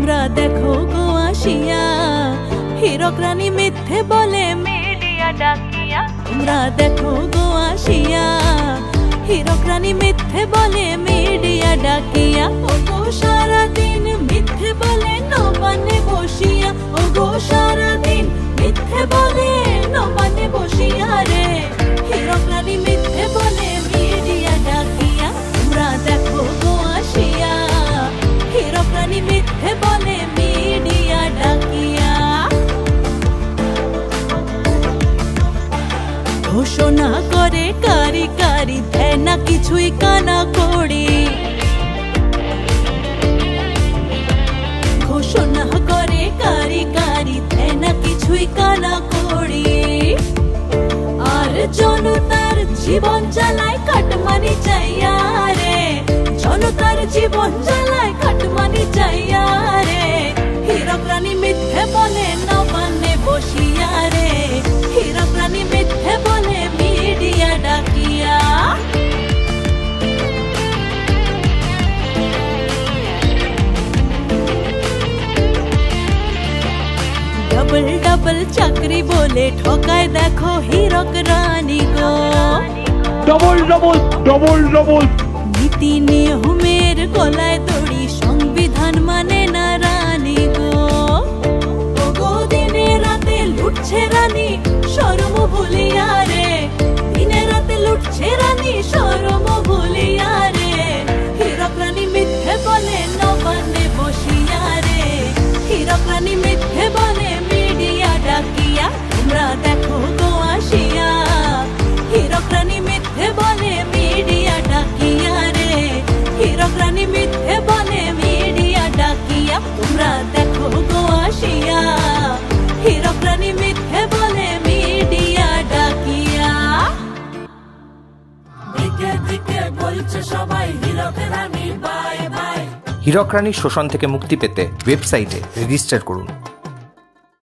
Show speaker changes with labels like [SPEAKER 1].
[SPEAKER 1] তোমরা দেখো গো আসিয়া হীরক রানী মিথ্যে বলে মিডিয়া ডাকিয়া। তোমরা দেখো গো আসিয়া হীরক রানী মিথ্যে বলে মিডিয়া ডাকিয়া। ও গো সারাদিন মিথ্যে বলে নবানে বসিয়া। ও গো সারাদিন মিথ্যে বলে নবানে বসিয়া রে হীরক রানী মিথ্যে বলে মিডিয়া ডাকিয়া। তোমরা দেখো গো আসিয়া হীরক রানী মিথ্যে বলে মিডিয়া ডাকিয়া। ঘোষণা করে কারি কারি দেয় না কিছুই কানা করি। ঘোষণা করে কারি কারি দেয় না কিছুই কানা করি। আর জনতার জীবন জ্বালায় কাটমানি চাইয়া রে। জনতার জীবন জ্বালায় কাটমানি চাইয়া রে হীরক রানী মিথ্যে বলে নবান্নে বসিয়া রে হীরক রানী মিথ্যে বলে মিডিয়া ডাকিয়া। ডবল ডবল চাকরি বলে ঠকায় দেখো হীরক রানী গো।
[SPEAKER 2] ডবল ডবল ডবল ডবল
[SPEAKER 1] নীতি নিয়মের গলায় দড়ি সংবিধান মানে না রানী গো। ও গো দিনে রাতে লুটছে রানী শরম ভুলিয়া রে। দিনে রাতে লুটছে রানী শরম ভুলিয়া রে হীরক রানী মিথ্যে বলে নবান্নে বসিয়া রে হীরক রানী মিথ্যে বলে মিডিয়া ডাকিয়া। তোমরা দেখো গো আসিয়া হীরক রানী মিথ্যে বলে মিডিয়া ডাকিয়া রে হীরক রানী মিথ্যে বলে মিডিয়া ডাকিয়া। তোমরা দেখো গো আসিয়া হীরক রানী মিথ্যে বলে মিডিয়া ডাকিয়া। দিকে দিকে বলছে সবাই হীরক রানী বাই বাই।
[SPEAKER 3] হীরক রানীর শোষণ থেকে মুক্তি পেতে ওয়েবসাইটে রেজিস্টার করুন।